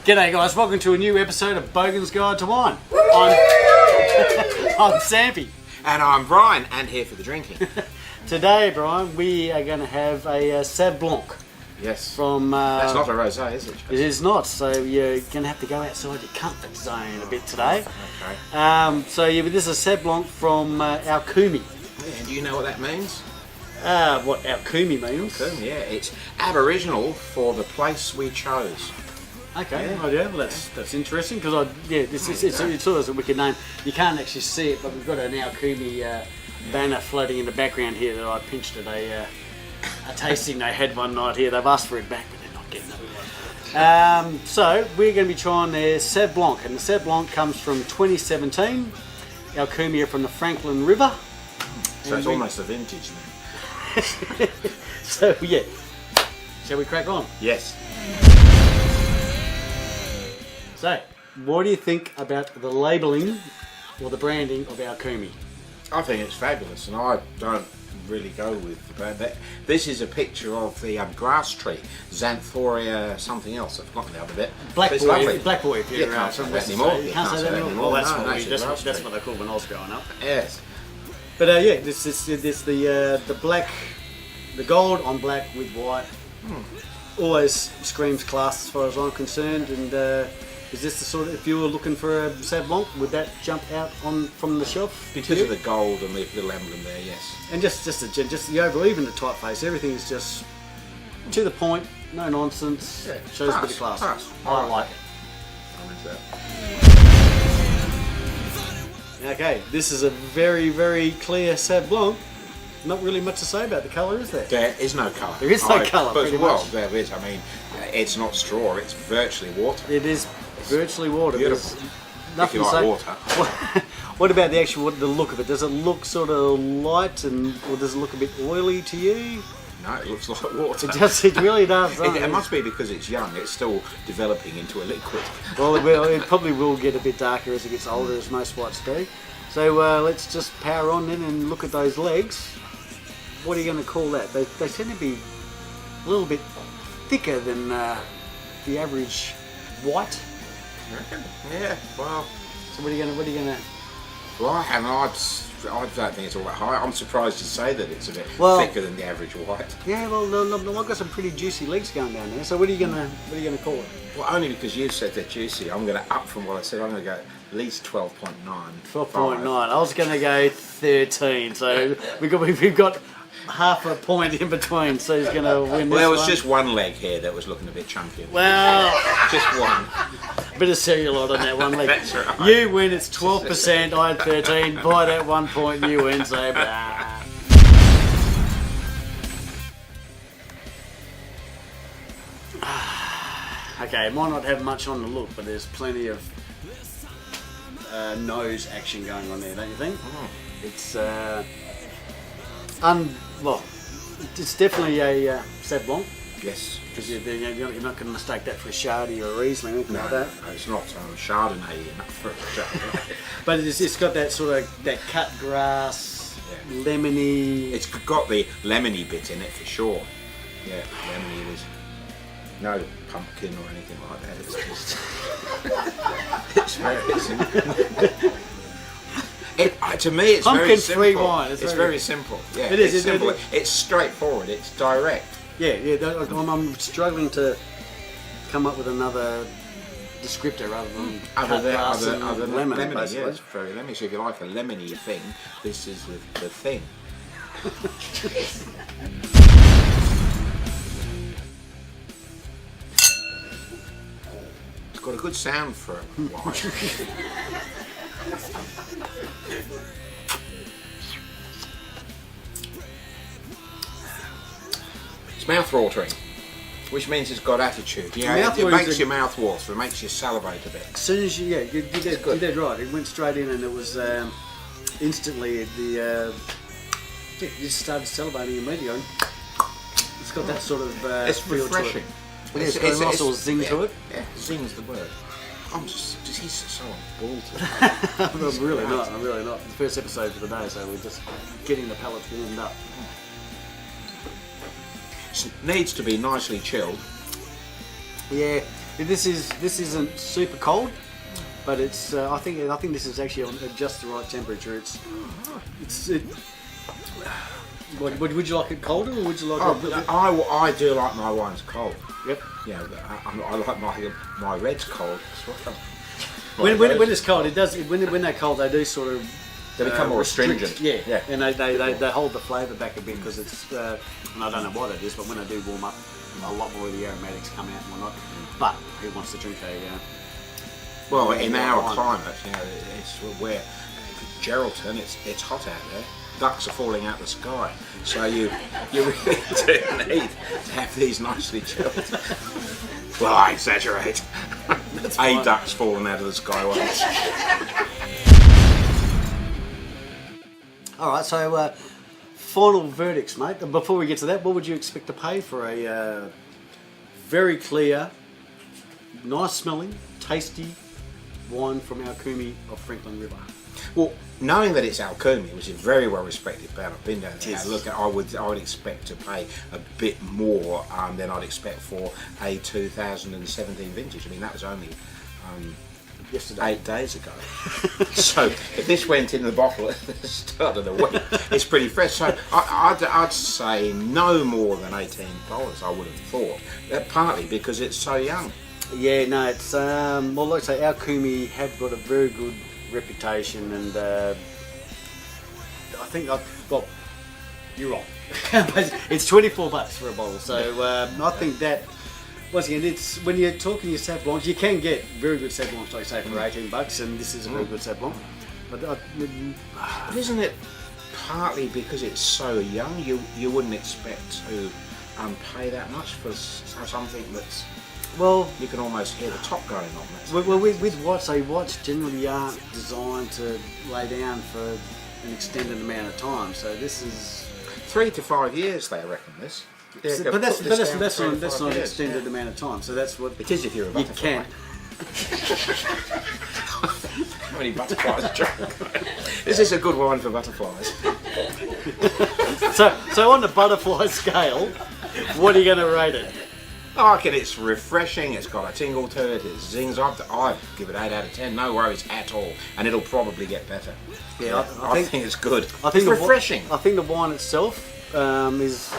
G'day guys, welcome to a new episode of Bogans Guide to Wine. I'm Sampy. And I'm Brian, and here for the drinking. Today, Brian, we are going to have a Sauv Blanc. Yes. From That's not a rosé, is it? It is not, so you're going to have to go outside your comfort zone a bit today. Okay. But this is a Sauv Blanc from Alkoomi. And do you know what that means? What Alkoomi means? Alkoomi, yeah. It's Aboriginal for the place we chose. Okay, Yeah. well, that's interesting because it's always a wicked name. You can't actually see it, but we've got an Alkoomi banner floating in the background here that I pinched at a tasting they had one night here. They've asked for it back, but they're not getting it. So we're going to be trying their Sauv Blanc, and the Sauv Blanc comes from 2017. Alkoomi are from the Franklin River. So it's almost a vintage then. So yeah, shall we crack on? Yes. So, what do you think about the labelling or the branding of Alkoomi? I think it's fabulous, and I don't really go with the brand. This is a picture of the grass tree, Xanthoria something else. I've forgotten the other bit. Black But it's boy, lovely. Black boy. If You you're can't say that anymore. You can't say that anymore. Well, that's No, what grass that's tree. what they called when I was growing up. Yes. But this the black, the gold on black with white. Always screams class as far as I'm concerned. And is this the sort of, if you were looking for a Sauv Blanc, would that jump out from the shelf? Because of the gold and the little emblem there, yes. And just the overall, even the typeface, everything is just to the point, no nonsense. Yeah, shows a bit of class. class. I like it. I'm into that. Okay, this is a very, very clear Sauv Blanc. Not really much to say about the colour, is there? There is no colour. There is no colour, But pretty well, much. there is. I mean, it's not straw. It's virtually water. It is virtually water. Beautiful. There's If nothing you to like say. water. What about the look of it? Does it look sort of light, or does it look a bit oily to you? No, it looks like water. It really does. doesn't It must be because it's young. It's still developing into a liquid. Well, it probably will get a bit darker as it gets older, as most whites do. So let's just power on then and look at those legs. What are you going to call that? They tend to be a little bit thicker than the average white. You reckon? Yeah. Well, So what are you going to? well, I don't think it's all that high. I'm surprised you say that it's a bit thicker than the average white. Yeah, well, no, I've got some pretty juicy legs going down there. So what are you going to call it? Well, only because you said they're juicy. I'm going to up from what I said. I'm going to go at least 12.9. 12.9. I was going to go 13. So we've got half a point in between. So he's going to win. Well, there was one. just one leg here that was looking a bit chunky. Well, Just one. bit of cellulite on that one leg. That's right. You win. It's 12%. I had 13. By that 1 point, you win. So. Okay, it might not have much on the look, but there's plenty of nose action going on there, don't you think? It's it's definitely a Sauv Blanc, Yes. because you're not going to mistake that for a Shardy or a Riesling or anything like that. No, it's not Chardonnay enough for a Chardonnay. But it's got that sort of that cut grass, Yeah. lemony. It's got the lemony bit in it for sure. Yeah, lemony it is. No pumpkin or anything like that. It's just. It's very simple. To me, it's very Pumpkin-free simple. wine, It's it's very simple. Yeah, It is, It's it simple. is. It's straightforward. It's direct. I'm struggling to come up with another descriptor other than cut grass and Other than lemon, lemony. basically. Yeah, it's very lemony. So if you like a lemony thing, this is the thing. It's got a good sound for a wine. It's mouth-watering, which means it's got attitude. Yeah, it makes your mouth water. It makes you salivate a bit. As soon as you did right. It went straight in, and it was instantly you just started salivating immediately. It's got that sort of It's feel refreshing. to it. It's got a nice little zing to it. Yeah, zing's the word. He's so on ball today. I'm really not. The first episode for the day, so we're just getting the palates warmed up. Needs to be nicely chilled. Yeah, This isn't super cold, but it's. I think this is actually on just the right temperature. Would you like it colder, or would you like it? I do like my wines cold. Yep. Yeah, I like my reds cold as well. When it's cold, it does. When they're cold, they do sort of. They become more astringent. Yeah. And they hold the flavour back a bit because it's. And I don't know what it is, but when they do warm up, a lot more of the aromatics come out and whatnot. But who wants to drink a? Well, in our climate, it's where Geraldton, it's hot out there. Ducks are falling out the sky, so you really do need to have these nicely chilled. Well, I exaggerate. Duck's fallen out of the sky once. All right, so final verdicts, mate. Before we get to that, what would you expect to pay for a very clear, nice smelling, tasty wine from Alkoomi of Franklin River? Well, knowing that it's Alkoomi, which is a very well respected brand, I've been down there. Yes. Look, I would expect to pay a bit more than I'd expect for a 2017 vintage. I mean, that was only Yesterday. 8 days ago. So if this went in the bottle at the start of the week, it's pretty fresh. So I'd say no more than $18. I would have thought, partly because it's so young. Yeah, no, it's well, like I say, Alkoomi have got a very good reputation, and I think well, you're wrong. It's $24 for a bottle, so I think that once again, it's when you're talking your Sauv Blancs, you can get very good Sauv Blancs, like I say, for $18, and this is a very good Sauv Blanc. But isn't it partly because it's so young? You wouldn't expect to pay that much for something that's. Well, you can almost hear the top going on. Well, with whites, whites generally aren't designed to lay down for an extended amount of time. So this is 3 to 5 years, they reckon this. Yeah, but that's not an extended amount of time. So that's what it is if you're a butterfly. You can. How many butterflies drunk? This is a good wine for butterflies. So on the butterfly scale, what are you going to rate it? I reckon it's refreshing, it's got a tingle to it, it zings. I'd give it 8 out of 10, no worries at all, and it'll probably get better. Yeah, I think it's good. I think it's refreshing. I think the wine itself is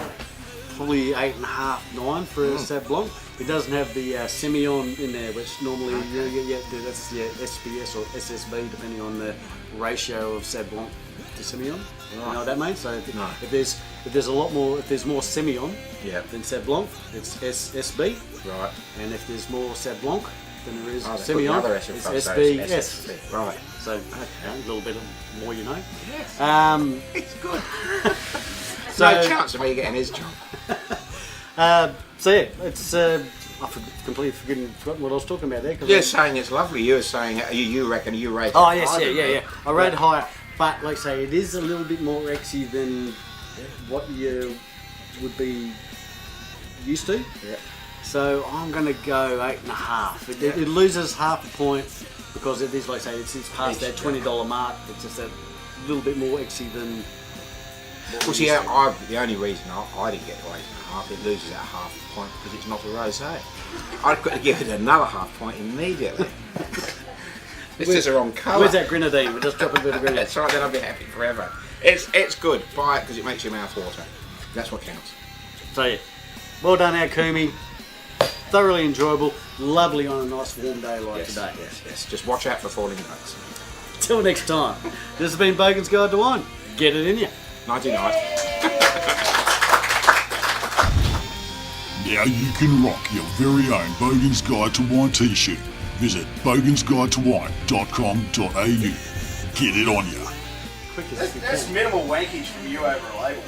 probably 8.5, 9 for a Sauv Blanc. It doesn't have the Sauvignon in there, which normally that's SBS or SSB, depending on the ratio of Sauv Blanc to Sauvignon. You know what that means? So if there's a lot more, if there's more Sauvignon than Sauv Blanc, it's SSB. Right. And if there's more Sauv Blanc than there is Sauvignon, it's SBS. Right. So a little bit more, you know. Yes. It's good. No chance of me getting his job. So yeah, it's I've completely forgotten what I was talking about there. You're saying it's lovely. You were saying you reckon you rate it. Oh yes, yeah. I rate it higher, but like I say, it is a little bit more exy than what you would be used to. Yeah. So I'm going to go 8.5. It loses half a point because it is, like I say, it's past that $20 mark. It's just a little bit more exy than. Well, see, the only reason I didn't get to 8.5, it loses at half a point because it's not a rosé. I've got to give it another half point immediately. This is the wrong colour. Where's that grenadine? We'll just drop a bit of grenadine. That's right, then I'll be happy forever. It's good. Buy it because it makes your mouth water. That's what counts. So yeah, well done, Alkoomi. Thoroughly enjoyable. Lovely on a nice warm day like today. Yes. Just watch out for falling ducks. Till next time. This has been Bogans Guide to Wine. Get it in you. Nighty-night. Now you can rock your very own Bogans Guide to Wine t-shirt. Visit bogansguidetowine.com.au. Get it on ya. Quick as you can. That's minimal wankage from you over a label.